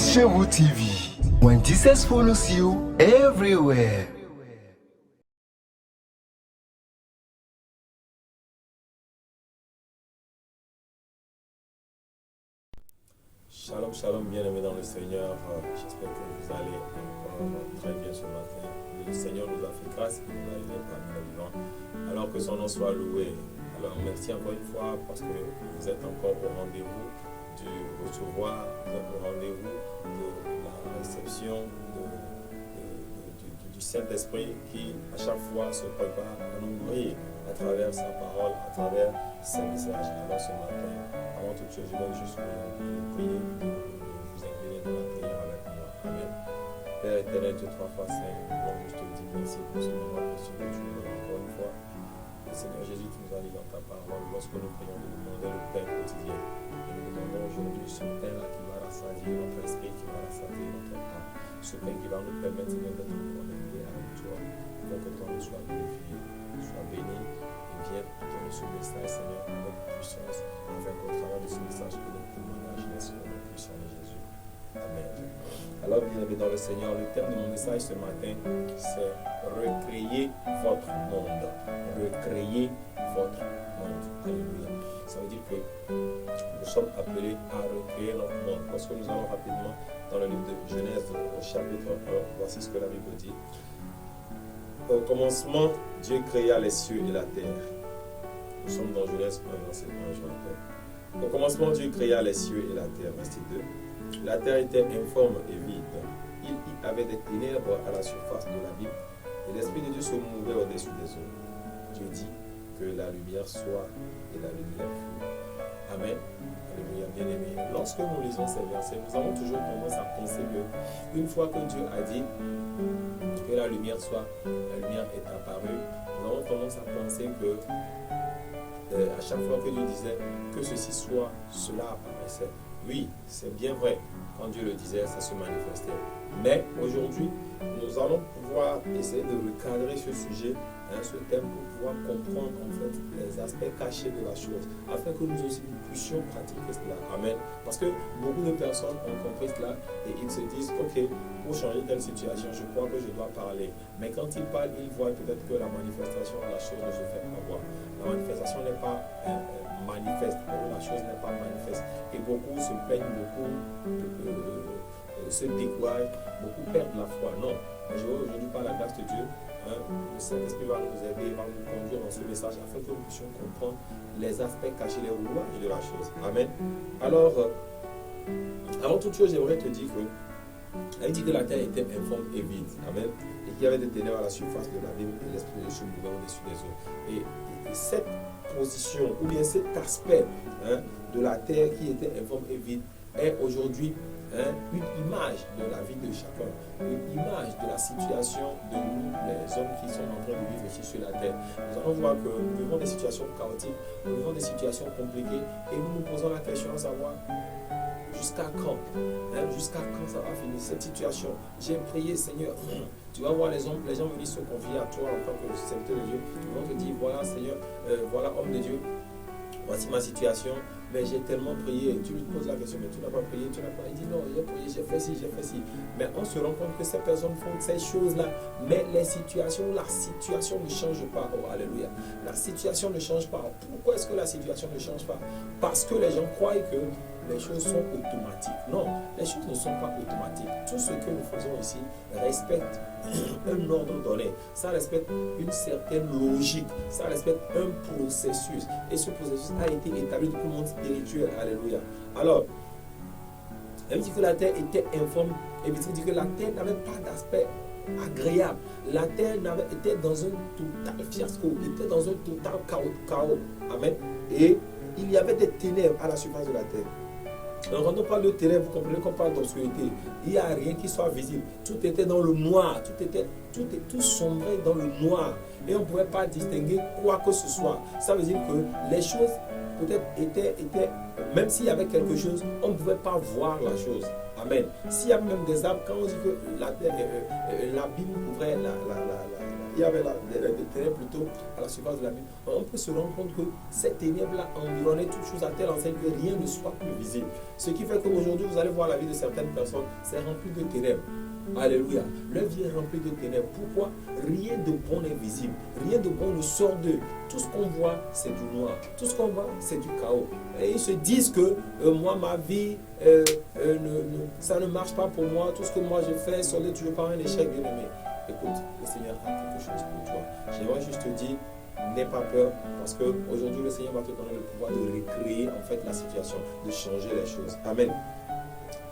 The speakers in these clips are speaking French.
Shewu TV. When Jesus follows you everywhere. Shalom, shalom, bien-aimés dans le Seigneur. J'espère que vous allez encore très bien ce matin. Le Seigneur nous a fait grâce et nous a aidés parmi les vivants. Alors que son nom soit loué. Alors merci encore une fois parce que vous êtes encore au rendez-vous du recevoir, vous êtes au rendez-vous de la réception du Saint-Esprit qui à chaque fois se prépare à nous nourrir à travers sa parole, à travers ses messages. Alors ce matin, avant toute chose, je vais juste prier, vous incliner dans la prière avec moi. Amen. Père éternel, Dieu trois fois saint, je te dis merci pour ce moment précieux que tu nous donnes encore une fois. Et Seigneur Jésus, tu nous as dit dans ta parole, lorsque nous prions, nous demandons le Père quotidien. Et nous demandons aujourd'hui ce Père-là qui va rassasier notre esprit, qui va rassasier notre âme. Ce Père qui va nous permettre d'être connectés avec toi, pour que ton nom soit glorifié, soit béni. Et viens donner ce message, Seigneur, avec puissance, afin qu'au travers de ce message, que notre témoignage naisse au nom puissant de Jésus. Amen. Alors, bien-aimés dans le Seigneur, le thème de mon message ce matin, c'est recréer votre monde. Recréer votre monde. Alléluia. Ça veut dire que nous sommes appelés à recréer notre monde. Parce que nous allons rapidement dans le livre de Genèse, au chapitre 1. Voici ce que la Bible dit. Au commencement, Dieu créa les cieux et la terre. Nous sommes dans Genèse 1, verset 1, je rappelle. Au commencement, Dieu créa les cieux et la terre. Verset 2. La terre était informe et vide. Il y avait des ténèbres à la surface de l'abîme, et l'Esprit de Dieu se mouvait au-dessus des eaux. Dieu dit que la lumière soit, et la lumière fut. Amen. Alléluia, bien-aimés. Lorsque nous lisons ces versets, nous avons toujours tendance à penser que une fois que Dieu a dit que la lumière soit, la lumière est apparue, nous avons tendance à penser que à chaque fois que Dieu disait que ceci soit, cela apparaissait. Oui, c'est bien vrai. Quand Dieu le disait, ça se manifestait. Mais aujourd'hui, nous allons pouvoir essayer de recadrer ce sujet, ce thème, pour pouvoir comprendre en fait les aspects cachés de la chose, afin que nous aussi nous puissions pratiquer cela. Amen. Parce que beaucoup de personnes ont compris cela et ils se disent, ok, pour changer telle situation, je crois que je dois parler. Mais quand ils parlent, ils voient peut-être que la manifestation de la chose ne se fait pas voir. La manifestation n'est pas manifeste, la chose n'est pas manifeste. Et beaucoup se plaignent, beaucoup se découragent, beaucoup perdent la foi. Non, mais je veux aujourd'hui, par la grâce de Dieu, le Saint-Esprit va nous aider, va nous conduire dans ce message afin que nous puissions comprendre les aspects cachés, les rouages de la chose. Amen. Alors, avant toute chose, j'aimerais te dire que elle dit que la terre était informe et vide. Amen. Et qu'il y avait des ténèbres à la surface de l'abîme et l'Esprit de Dieu se mouvait au-dessus des eaux. Et cette position, ou bien cet aspect de la terre qui était informe et vide, est aujourd'hui une image de la vie de chacun, une image de la situation de nous, les hommes qui sont en train de vivre ici sur la terre. Nous allons voir que nous vivons des situations chaotiques, nous vivons des situations compliquées, et nous nous posons la question à savoir jusqu'à quand, jusqu'à quand ça va finir cette situation. J'ai prié, Seigneur. Tu vas voir les gens venir se confier à toi en tant que serviteur de Dieu. Ils vont te dire, voilà Seigneur, voilà homme de Dieu, voici ma situation, mais j'ai tellement prié. Tu lui poses la question, mais tu n'as pas prié, tu n'as pas. Il dit non, j'ai prié, j'ai fait ci, j'ai fait ci. Mais on se rend compte que ces personnes font ces choses-là, mais la situation ne change pas. Oh, alléluia. La situation ne change pas. Pourquoi est-ce que la situation ne change pas? Parce que les gens croient que les choses sont automatiques. Non, les choses ne sont pas automatiques. Tout ce que nous faisons ici respecte un ordre donné. Ça respecte une certaine logique. Ça respecte un processus. Et ce processus a été établi depuis le monde spirituel. Alléluia. Alors, elle dit que la terre était informe. Et puis, dit que la terre n'avait pas d'aspect agréable. La terre était dans un total fiasco. Était dans un total chaos. Amen. Et il y avait des ténèbres à la surface de la terre. Donc, quand on parle de ténèbres, vous comprenez qu'on parle d'obscurité. Il n'y a rien qui soit visible. Tout était dans le noir. Tout sombrait dans le noir. Et on ne pouvait pas distinguer quoi que ce soit. Ça veut dire que les choses peut-être étaient même s'il y avait quelque chose, on ne pouvait pas voir la chose. Amen. S'il y a même des arbres, quand on dit que l'abîme couvrait il y avait des ténèbres plutôt à la surface de la Bible, on peut se rendre compte que cette ténèbre-là environnait toute chose à telle enseigne que rien ne soit plus visible. Ce qui fait qu'aujourd'hui, vous allez voir la vie de certaines personnes, c'est rempli de ténèbres. Alléluia. Leur vie est remplie de ténèbres. Pourquoi? Rien de bon n'est visible. Rien de bon ne sort d'eux. Tout ce qu'on voit, c'est du noir. Tout ce qu'on voit, c'est du chaos. Et ils se disent que moi, ma vie, ça ne marche pas pour moi. Tout ce que moi je fais, ça n'est toujours pas un échec, bien aimé. Écoute, le Seigneur a quelque chose pour toi. J'aimerais juste te dire, n'aie pas peur, parce qu'aujourd'hui, le Seigneur va te donner le pouvoir de recréer en fait la situation, de changer les choses. Amen.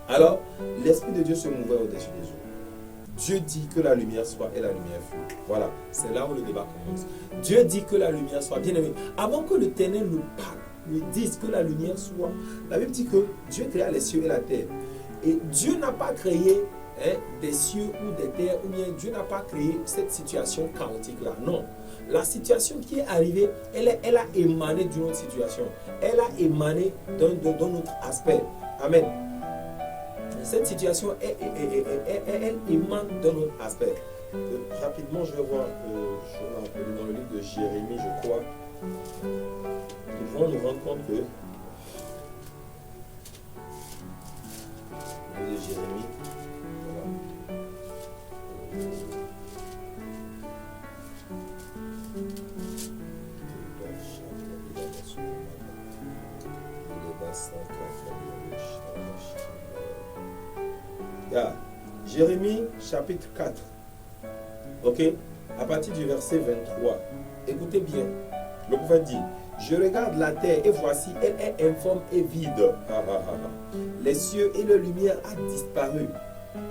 Alors, l'Esprit de Dieu se mouvait au-dessus des eaux. Dieu dit que la lumière soit et la lumière fut. Voilà, c'est là où le débat commence. Dieu dit que la lumière soit. Bien aimé, avant que le Ténèbre nous parle, lui dise que la lumière soit, la Bible dit que Dieu créa les cieux et la terre. Et Dieu n'a pas créé des cieux ou des terres, ou bien Dieu n'a pas créé cette situation chaotique-là. Non. La situation qui est arrivée, elle a émané d'une autre situation. Elle a émané d'un autre aspect. Amen. Cette situation, elle émane d'un autre aspect. Rapidement, je vais voir, dans le livre de Jérémie, je crois, nous devons nous rendre compte que le livre de Jérémie, Jérémie chapitre 4, ok, à partir du verset 23, écoutez bien, le prophète dit, je regarde la terre et voici, elle est informe et vide. Les cieux et la lumière a disparu.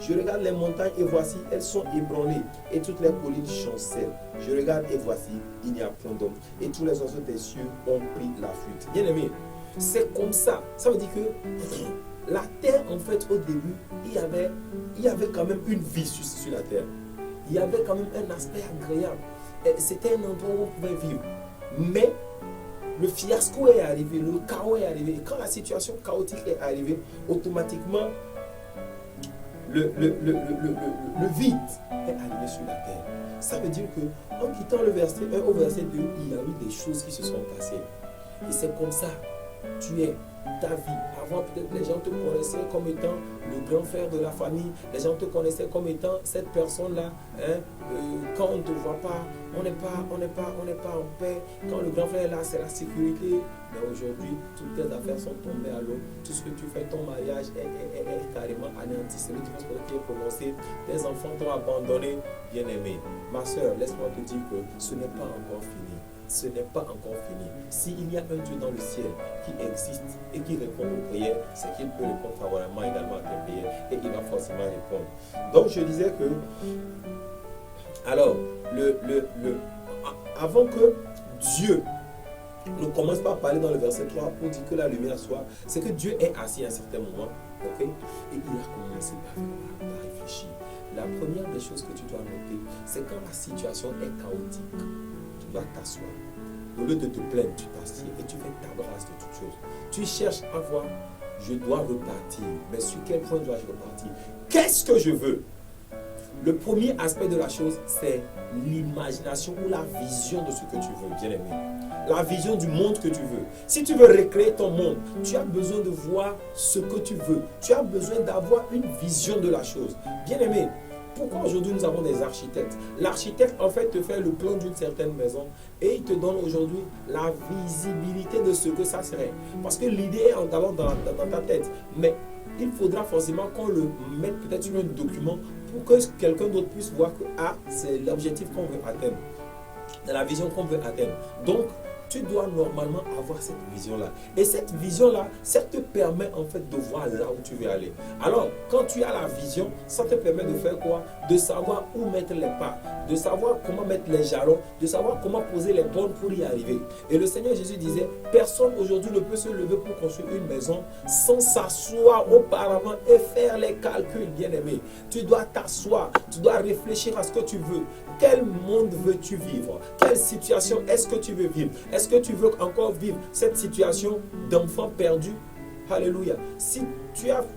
Je regarde les montagnes et voici, elles sont ébranlées et toutes les collines chancellent. Je regarde et voici, il n'y a point d'homme et tous les oiseaux des cieux ont pris la fuite. Bien aimé, c'est comme ça. Ça veut dire que la terre, en fait, au début, il y avait quand même une vie sur la terre. Il y avait quand même un aspect agréable. C'était un endroit où on pouvait vivre. Mais le fiasco est arrivé, le chaos est arrivé. Et quand la situation chaotique est arrivée, automatiquement, le vide est arrivé sur la terre. Ça veut dire que en quittant le verset 1 au verset 2, il y a eu des choses qui se sont passées. Et c'est comme ça, tu es ta vie. Avant, peut-être les gens te connaissaient comme étant le grand frère de la famille. Les gens te connaissaient comme étant cette personne-là. Quand on ne te voit pas, on n'est pas en paix. Quand le grand frère est là, c'est la sécurité. Mais aujourd'hui, toutes tes affaires sont tombées à l'eau. Tout ce que tu fais, ton mariage est carrément anéanti. C'est le divorce qui est prononcé. Tes enfants t'ont abandonné. Bien-aimé, ma soeur, laisse-moi te dire que ce n'est pas encore fini. Ce n'est pas encore fini. S'il y a un Dieu dans le ciel qui existe et qui répond aux prières, c'est qu'il peut répondre favorablement également à tes prières et il va forcément répondre. Donc je disais que, alors, avant que Dieu ne commence par parler dans le verset 3 pour dire que la lumière soit, c'est que Dieu est assis à un certain moment, ok, et il a commencé par réfléchir. La première des choses que tu dois noter, c'est quand la situation est chaotique. Tu dois t'asseoir. Au lieu de te plaindre, tu t'assieds et tu fais ta brasse de toutes choses. Tu cherches à voir, je dois repartir. Mais sur quel point dois-je repartir? Qu'est-ce que je veux? Le premier aspect de la chose, c'est l'imagination ou la vision de ce que tu veux, bien aimé. La vision du monde que tu veux. Si tu veux recréer ton monde, tu as besoin de voir ce que tu veux. Tu as besoin d'avoir une vision de la chose. Bien aimé, pourquoi aujourd'hui nous avons des architectes? L'architecte en fait te fait le plan d'une certaine maison et il te donne aujourd'hui la visibilité de ce que ça serait. Parce que l'idée est en allant dans ta tête. Mais il faudra forcément qu'on le mette peut-être sur un document pour que quelqu'un d'autre puisse voir que c'est l'objectif qu'on veut atteindre. C'est la vision qu'on veut atteindre. Donc, tu dois normalement avoir cette vision-là. Et cette vision-là, ça te permet en fait de voir là où tu veux aller. Alors, quand tu as la vision, ça te permet de faire quoi? De savoir où mettre les pas, de savoir comment mettre les jalons, de savoir comment poser les bornes pour y arriver. Et le Seigneur Jésus disait, personne aujourd'hui ne peut se lever pour construire une maison sans s'asseoir auparavant et faire les calculs, bien-aimé. Tu dois t'asseoir, tu dois réfléchir à ce que tu veux. Quel monde veux-tu vivre? Quelle situation est-ce que tu veux vivre? Est-ce que tu veux encore vivre cette situation d'enfant perdu? Alléluia. Si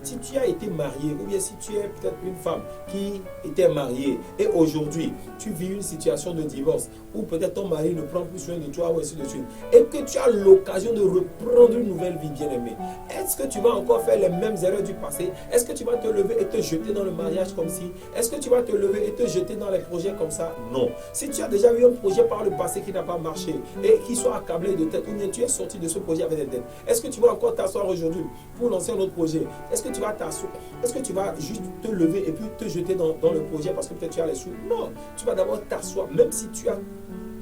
si tu as été marié, ou bien si tu es peut-être une femme qui était mariée et aujourd'hui tu vis une situation de divorce, ou peut-être ton mari ne prend plus soin de toi, ou ainsi de suite, et que tu as l'occasion de reprendre une nouvelle vie, bien-aimée, est-ce que tu vas encore faire les mêmes erreurs du passé? Est-ce que tu vas te lever et te jeter dans le mariage comme si? Est-ce que tu vas te lever et te jeter dans les projets comme ça? Non. Si tu as déjà eu un projet par le passé qui n'a pas marché et qui soit accablé de tête, ou bien tu es sorti de ce projet avec des dettes, est-ce que tu vas encore t'asseoir aujourd'hui pour lancer un autre projet? Est-ce que tu vas t'asseoir? Est-ce que tu vas juste te lever et puis te jeter dans le projet parce que peut-être tu as les sous? Non. Tu vas d'abord t'asseoir, même si tu as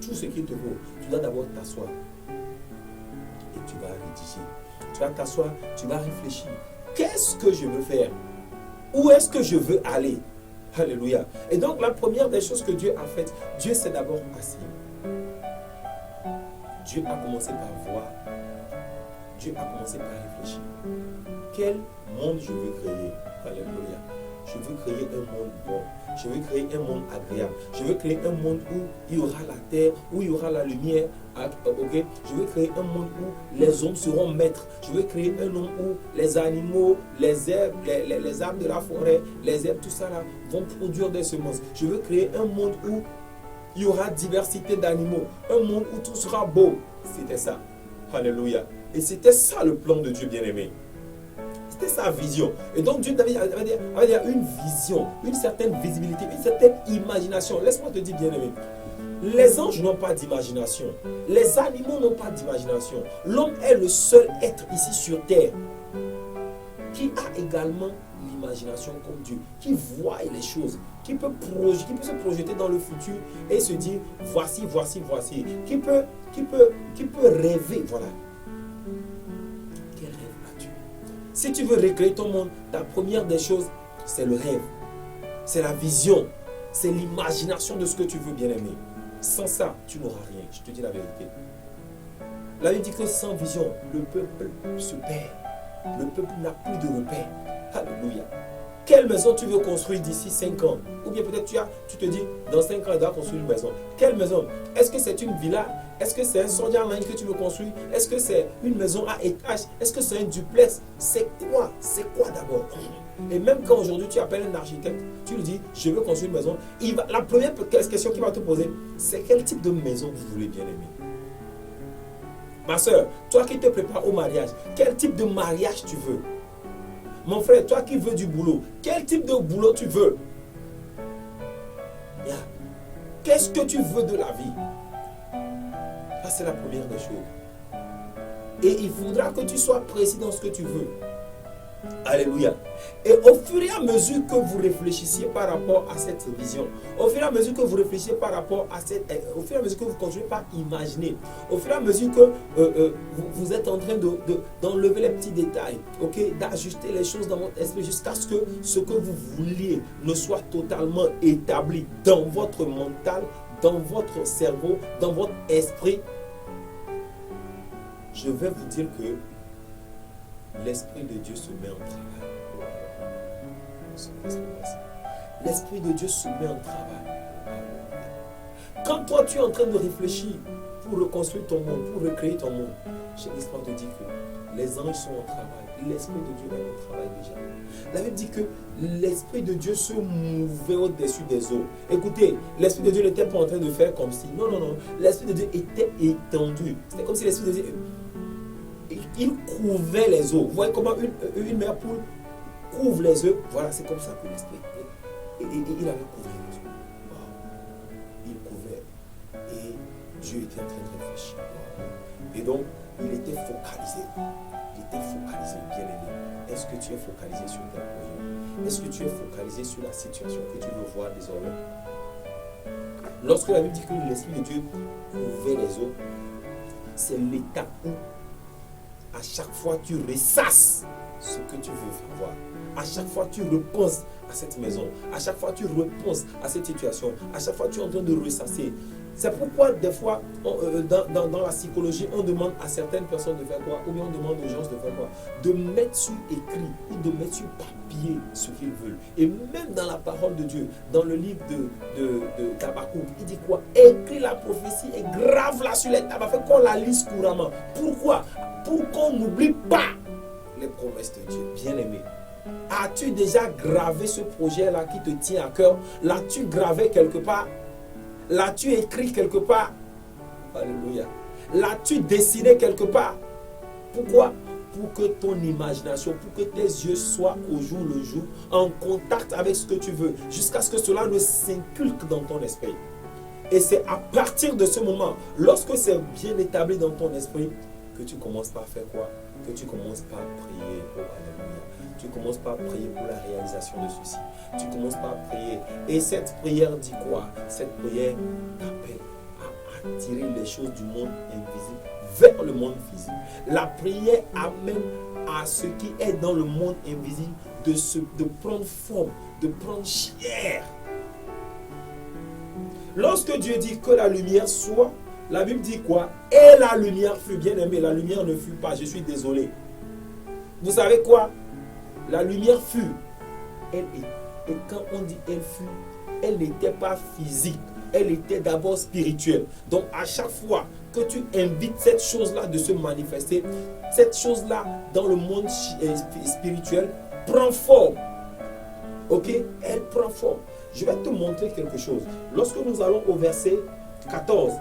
tout ce qu'il te faut, tu dois d'abord t'asseoir et tu vas rédiger. Tu vas t'asseoir, tu vas réfléchir. Qu'est-ce que je veux faire? Où est-ce que je veux aller? Alléluia. Et donc la première des choses que Dieu a faites, Dieu s'est d'abord assis. Dieu a commencé par voir. Dieu a commencé par réfléchir. Quel monde je veux créer? Alléluia. Je veux créer un monde bon. Je veux créer un monde agréable. Je veux créer un monde où il y aura la terre, où il y aura la lumière. Okay? Je veux créer un monde où les hommes seront maîtres. Je veux créer un monde où les animaux, les herbes, les arbres de la forêt, les herbes, tout ça là, vont produire des semences. Je veux créer un monde où il y aura diversité d'animaux. Un monde où tout sera beau. C'était ça. Alléluia. Et c'était ça le plan de Dieu, bien-aimé. C'était sa vision. Et donc Dieu avait une vision, une certaine visibilité, une certaine imagination. Laisse-moi te dire, bien-aimé, les anges n'ont pas d'imagination. Les animaux n'ont pas d'imagination. L'homme est le seul être ici sur terre qui a également l'imagination comme Dieu, qui voit les choses, qui peut se projeter dans le futur et se dire voici, voici, voici, qui peut rêver, voilà. Quel rêve as-tu? Si tu veux recréer ton monde, la première des choses, c'est le rêve, c'est la vision, c'est l'imagination de ce que tu veux, bien-aimé. Sans ça, tu n'auras rien, je te dis la vérité. La Bible dit que sans vision, le peuple se perd. Le peuple n'a plus de repères. Alléluia. Quelle maison tu veux construire d'ici 5 ans? Ou bien peut-être tu te dis, dans 5 ans, je dois construire une maison. Quelle maison? Est-ce que c'est une villa? Est-ce que c'est un Sonia Line que tu veux construire? Est-ce que c'est une maison à étage? Est-ce que c'est un duplex? C'est quoi? C'est quoi d'abord? Et même quand aujourd'hui tu appelles un architecte, tu lui dis, je veux construire une maison, la première question qu'il va te poser, c'est quel type de maison vous voulez, bien aimer? Ma soeur, toi qui te prépares au mariage, quel type de mariage tu veux? Mon frère, toi qui veux du boulot, quel type de boulot tu veux? Yeah. Qu'est-ce que tu veux de la vie? Ça, c'est la première des choses. Et il faudra que tu sois précis dans ce que tu veux. Alléluia. Et au fur et à mesure que vous réfléchissiez par rapport à cette vision, au fur et à mesure que vous réfléchissez par rapport à au fur et à mesure que vous continuez par imaginer, au fur et à mesure que vous êtes en train d'enlever les petits détails, okay, d'ajuster les choses dans votre esprit jusqu'à ce que vous vouliez ne soit totalement établi dans votre mental, dans votre cerveau, dans votre esprit, je vais vous dire que l'Esprit de Dieu se met en travail. L'Esprit de Dieu se met en travail. Quand toi tu es en train de réfléchir pour reconstruire ton monde, pour recréer ton monde, j'ai l'espoir de dire que les anges sont au travail. L'Esprit de Dieu est au travail déjà. La Bible dit que l'Esprit de Dieu se mouvait au-dessus des eaux. Écoutez, l'Esprit de Dieu n'était pas en train de faire comme si. Non, non, non. L'Esprit de Dieu était étendu. C'était comme si l'Esprit de Dieu... Il couvrait les eaux. Vous voyez comment une mère poule couvre les œufs? Voilà, c'est comme ça que l'Esprit. Et il avait couvert les eaux. Wow. Il couvrait. Et Dieu était en train de réfléchir. Wow. Et donc, il était focalisé. Il était focalisé, bien aimé. Est-ce que tu es focalisé sur tes projets? Est-ce que tu es focalisé sur la situation que tu veux voir désormais? Lorsque la Bible dit que l'Esprit de Dieu couvrait les eaux, c'est l'état où à chaque fois tu ressasses ce que tu veux voir. À chaque fois tu repenses à cette maison. À chaque fois tu repenses à cette situation. À chaque fois tu es en train de ressasser. C'est pourquoi des fois dans la psychologie on demande à certaines personnes de faire quoi, ou bien on demande aux gens de faire quoi, de mettre sur écrit ou de mettre sur papier ce qu'ils veulent. Et même dans la parole de Dieu, dans le livre de Habakkuk, il dit quoi? Écris la prophétie et grave-la sur les tables afin qu'on la lise couramment. Pourquoi? Pour qu'on n'oublie pas les promesses de Dieu? Bien-aimé, as-tu déjà gravé ce projet-là qui te tient à cœur? L'as-tu gravé quelque part? L'as-tu écrit quelque part? Alléluia. L'as-tu dessiné quelque part? Pourquoi? Pour que ton imagination, pour que tes yeux soient au jour le jour en contact avec ce que tu veux, jusqu'à ce que cela ne s'inculque dans ton esprit. Et c'est à partir de ce moment, lorsque c'est bien établi dans ton esprit, que tu commences par faire quoi? Que tu commences par prier. Oh, alléluia. Tu commences par prier pour la réalisation de ceci. Tu commences par prier. Et cette prière dit quoi? Cette prière t'appelle à attirer les choses du monde invisible vers le monde physique. La prière amène à ce qui est dans le monde invisible de prendre forme, de prendre chair. Lorsque Dieu dit que la lumière soit, la Bible dit quoi? Et la lumière fut. Bien aimé, la lumière ne fut pas. Je suis désolé. Vous savez quoi? La lumière fut. Et quand on dit elle fut, elle n'était pas physique. Elle était d'abord spirituelle. Donc à chaque fois que tu invites cette chose-là de se manifester, cette chose-là dans le monde spirituel prend forme. Ok? Elle prend forme. Je vais te montrer quelque chose. Lorsque nous allons au verset 14,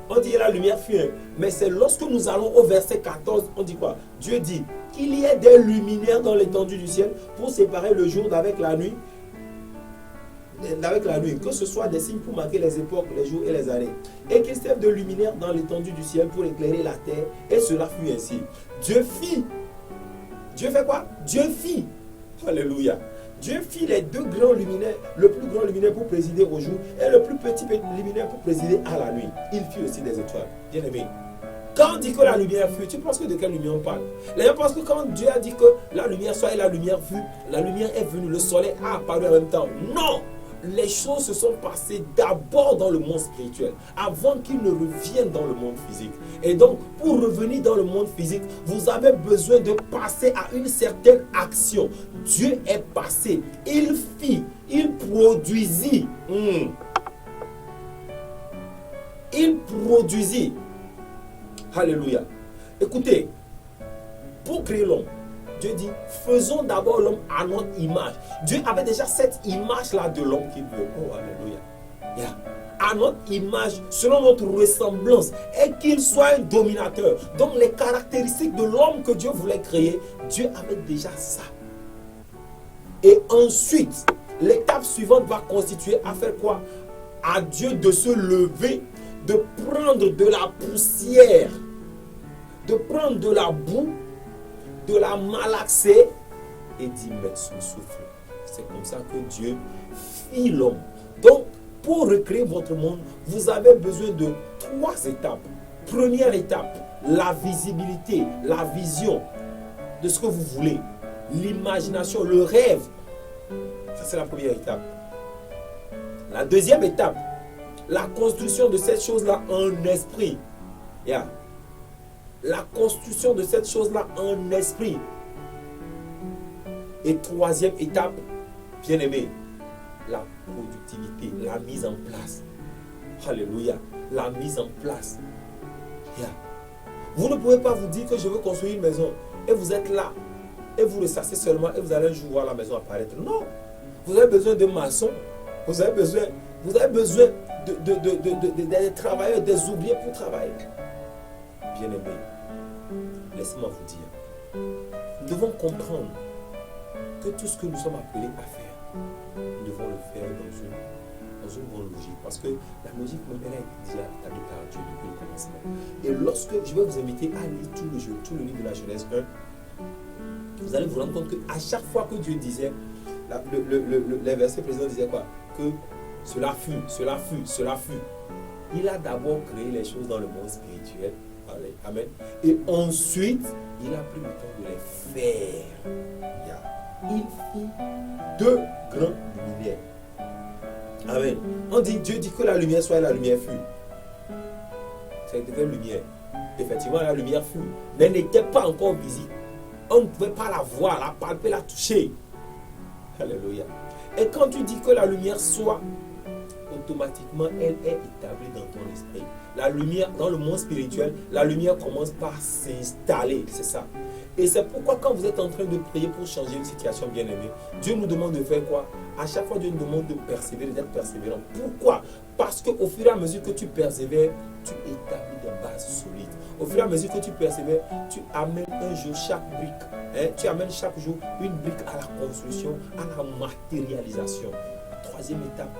on dit la lumière fut. Mais c'est lorsque nous allons au verset 14, on dit quoi? Dieu dit qu'il y ait des luminaires dans l'étendue du ciel pour séparer le jour d'avec la nuit. Que ce soit des signes pour marquer les époques, les jours et les années. Et qu'il serve de luminaire dans l'étendue du ciel pour éclairer la terre. Et cela fut ainsi. Dieu fit. Dieu fait quoi? Dieu fit. Alléluia. Dieu fit les deux grands luminaires, le plus grand luminaire pour présider au jour et le plus petit luminaire pour présider à la nuit. Il fit aussi des étoiles. Bien aimé. Quand on dit que la lumière fut, tu penses que de quelle lumière on parle? Les gens pensent que quand Dieu a dit que la lumière soit et la lumière fut, la lumière est venue, le soleil a apparu en même temps. Non! Les choses se sont passées d'abord dans le monde spirituel, avant qu'ils ne reviennent dans le monde physique. Et donc, pour revenir dans le monde physique, vous avez besoin de passer à une certaine action. Dieu est passé, il fit, il produisit. Il produisit. Alléluia. Écoutez, pour créer l'homme, Dieu dit, faisons d'abord l'homme à notre image. Dieu avait déjà cette image-là de l'homme qu'il veut. Oh, alléluia. Yeah. À notre image, selon notre ressemblance, et qu'il soit un dominateur. Donc les caractéristiques de l'homme que Dieu voulait créer, Dieu avait déjà ça. Et ensuite, l'étape suivante va constituer à faire quoi? À Dieu de se lever, de prendre de la poussière, de prendre de la boue, de la malaxer et d'y mettre son souffle. C'est comme ça que Dieu fit l'homme. Donc, pour recréer votre monde, vous avez besoin de 3 étapes. Première étape, la visibilité, la vision de ce que vous voulez. L'imagination, le rêve. Ça, c'est la première étape. La deuxième étape, la construction de cette chose-là en esprit. Yeah. La construction de cette chose-là en esprit. Et troisième étape, bien aimé, la productivité, la mise en place. Alléluia, la mise en place. Yeah. Vous ne pouvez pas vous dire que je veux construire une maison et vous êtes là et vous ressassez seulement et vous allez un jour voir la maison apparaître. Non, vous avez besoin de maçons, vous avez besoin des travailleurs, des ouvriers pour travailler. Bien aimé, laissez-moi vous dire, nous devons comprendre que tout ce que nous sommes appelés à faire, nous devons le faire dans une bonne logique. Parce que la logique même, elle a été déjà établie par Dieu depuis le commencement. Et lorsque je vais vous inviter à lire tout le livre de la Genèse 1, vous allez vous rendre compte qu'à chaque fois que Dieu disait, les versets précédents disaient quoi? Que cela fut, cela fut, cela fut. Il a d'abord créé les choses dans le monde spirituel. Amen. Et ensuite, il a pris le temps de les faire. Il fit 2 grands luminaires. Amen. On dit, Dieu dit que la lumière soit et la lumière fut. C'est de quelle lumière? Effectivement, la lumière fut, mais n'était pas encore visible. On ne pouvait pas la voir, la palper, la toucher. Alléluia. Et quand tu dis que la lumière soit, automatiquement, elle est établie dans ton esprit. La lumière, dans le monde spirituel, la lumière commence par s'installer, c'est ça. Et c'est pourquoi quand vous êtes en train de prier pour changer une situation bien aimée, Dieu nous demande de faire quoi? À chaque fois, Dieu nous demande de persévérer, d'être persévérant. Pourquoi? Parce qu'au fur et à mesure que tu persévères, tu établis des bases solides. Au fur et à mesure que tu persévères, tu amènes un jour chaque brique. Tu amènes chaque jour une brique à la construction, à la matérialisation. Troisième étape,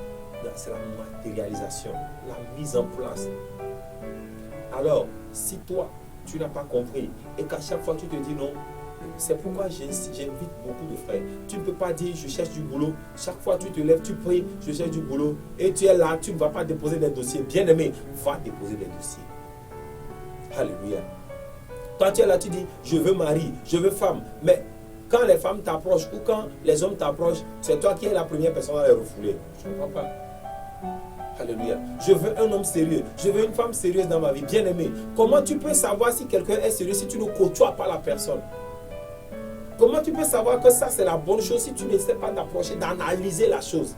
c'est la matérialisation, la mise en place. Alors, si toi, tu n'as pas compris et qu'à chaque fois tu te dis non, c'est pourquoi j'invite beaucoup de frères. Tu ne peux pas dire je cherche du boulot. Chaque fois tu te lèves, tu pries, je cherche du boulot et tu es là, tu ne vas pas déposer des dossiers. Bien aimé, va déposer des dossiers. Alléluia. Quand tu es là, tu dis je veux mari, je veux femme. Mais quand les femmes t'approchent ou quand les hommes t'approchent, c'est toi qui es la première personne à les refouler. Je ne comprends pas. Alléluia. Je veux un homme sérieux. Je veux une femme sérieuse dans ma vie. Bien aimé. Comment tu peux savoir si quelqu'un est sérieux si tu ne côtoies pas la personne? Comment tu peux savoir que ça c'est la bonne chose si tu n'essaies pas d'approcher, d'analyser la chose?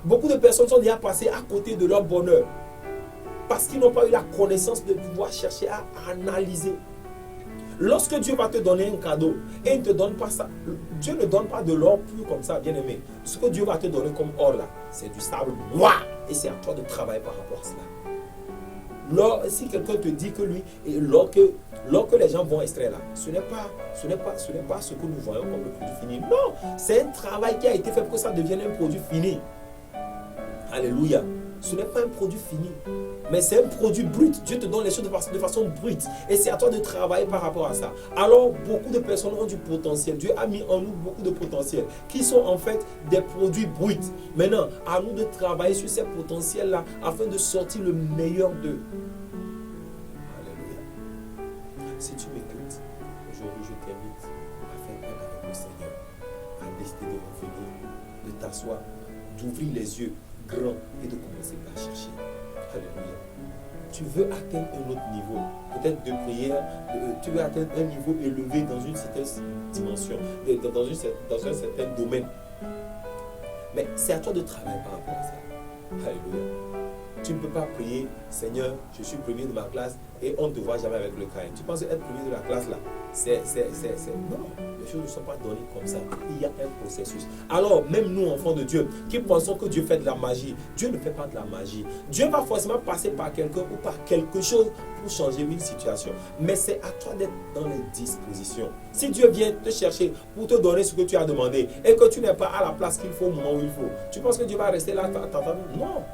Beaucoup de personnes sont déjà passées à côté de leur bonheur parce qu'ils n'ont pas eu la connaissance de pouvoir chercher à analyser. Lorsque Dieu va te donner un cadeau et il ne te donne pas ça, Dieu ne donne pas de l'or pur comme ça, bien aimé. Ce que Dieu va te donner comme or là, c'est du sable noir et c'est à toi de travailler par rapport à cela. Si quelqu'un te dit que lui, l'or que les gens vont extraire là, ce n'est pas ce que nous voyons comme le produit fini. Non, c'est un travail qui a été fait pour que ça devienne un produit fini. Alléluia. Ce n'est pas un produit fini, mais c'est un produit brut. Dieu te donne les choses de façon brute. Et c'est à toi de travailler par rapport à ça. Alors, beaucoup de personnes ont du potentiel. Dieu a mis en nous beaucoup de potentiel, qui sont en fait des produits bruts. Maintenant, à nous de travailler sur ces potentiels-là, afin de sortir le meilleur d'eux. Alléluia. Si tu m'écoutes, aujourd'hui, je t'invite à faire un avec le Seigneur, à décider de revenir, de t'asseoir, d'ouvrir les yeux grand et de commencer par chercher. Alléluia. Tu veux atteindre un autre niveau, peut-être de prière, tu veux atteindre un niveau élevé dans une certaine dimension, dans un certain domaine. Mais c'est à toi de travailler par rapport à ça. Alléluia. Tu ne peux pas prier, Seigneur, je suis premier de ma classe et on ne te voit jamais avec le cahier. Tu penses être premier de la classe là? Non, les choses ne sont pas données comme ça. Il y a un processus. Alors, même nous, enfants de Dieu, qui pensons que Dieu fait de la magie, Dieu ne fait pas de la magie. Dieu va forcément passer par quelqu'un ou par quelque chose pour changer une situation. Mais c'est à toi d'être dans les dispositions. Si Dieu vient te chercher pour te donner ce que tu as demandé et que tu n'es pas à la place qu'il faut au moment où il faut, tu penses que Dieu va rester là t'attendre? Non.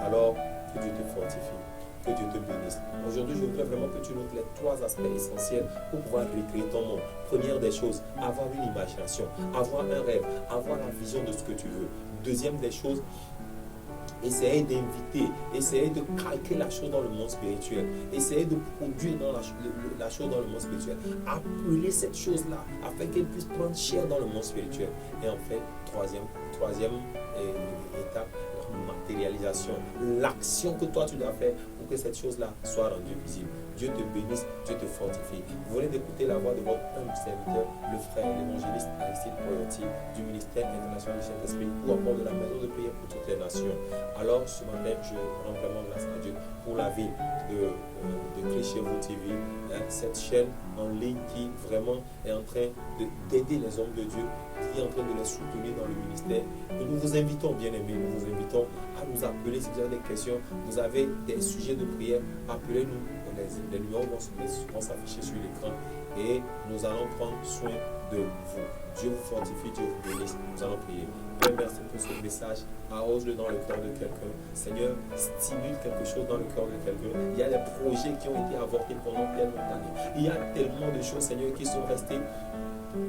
Alors, que Dieu te fortifie, que Dieu te bénisse. Aujourd'hui, je voudrais vraiment que tu notes les 3 aspects essentiels pour pouvoir recréer ton monde. Première des choses, avoir une imagination, avoir un rêve, avoir la vision de ce que tu veux. Deuxième des choses, essayer d'inviter, essayer de calquer la chose dans le monde spirituel, essayer de produire dans la chose dans le monde spirituel, appeler cette chose-là afin qu'elle puisse prendre chair dans le monde spirituel. Et en fait, troisième étape, matérialisation, l'action que toi tu dois faire pour que cette chose-là soit rendue visible. Dieu te bénisse, Dieu te fortifie. Vous venez d'écouter la voix de votre humble serviteur, le frère, l'évangéliste Aristide Poyoti, du ministère international du Saint-Esprit ou encore de la maison de prière pour toutes les nations. Alors ce matin, je rends vraiment grâce à Dieu pour la vie de Chez-vous TV, cette chaîne en ligne qui vraiment est en train d'aider les hommes de Dieu, qui est en train de les soutenir dans le ministère. Et nous vous invitons, bien aimés, nous vous invitons à nous appeler si vous avez des questions, vous avez des sujets de prière, appelez-nous. Les numéros vont s'afficher sur l'écran et nous allons prendre soin de vous. Dieu vous fortifie, Dieu vous bénisse. Nous allons prier. Père, merci pour ce message. Arrose-le dans le cœur de quelqu'un. Seigneur, stimule quelque chose dans le cœur de quelqu'un. Il y a des projets qui ont été avortés pendant tellement d'années. Il y a tellement de choses, Seigneur, qui sont restées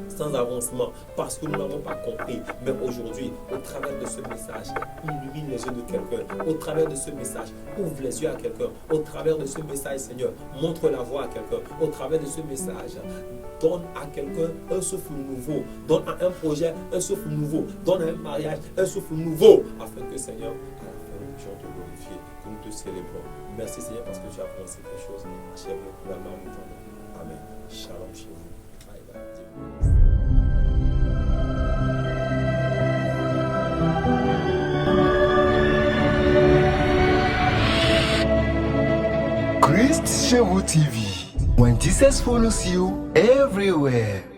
sans avancement parce que nous n'avons pas compris. Mais aujourd'hui, au travers de ce message, illumine les yeux de quelqu'un. Au travers de ce message, ouvre les yeux à quelqu'un. Au travers de ce message, Seigneur, montre la voie à quelqu'un. Au travers de ce message, donne à quelqu'un un souffle nouveau. Donne à un projet un souffle nouveau. Donne à un mariage un souffle nouveau. Afin que, Seigneur, à la fin, nous puissions te glorifier, que nous te célébrons. Merci, Seigneur, parce que tu as commencé quelque chose. Achève-le pour la gloire de ton nom. Amen. Shalom chez vous. Bye bye. Christ Chez-vous TV. When Jesus follows you everywhere.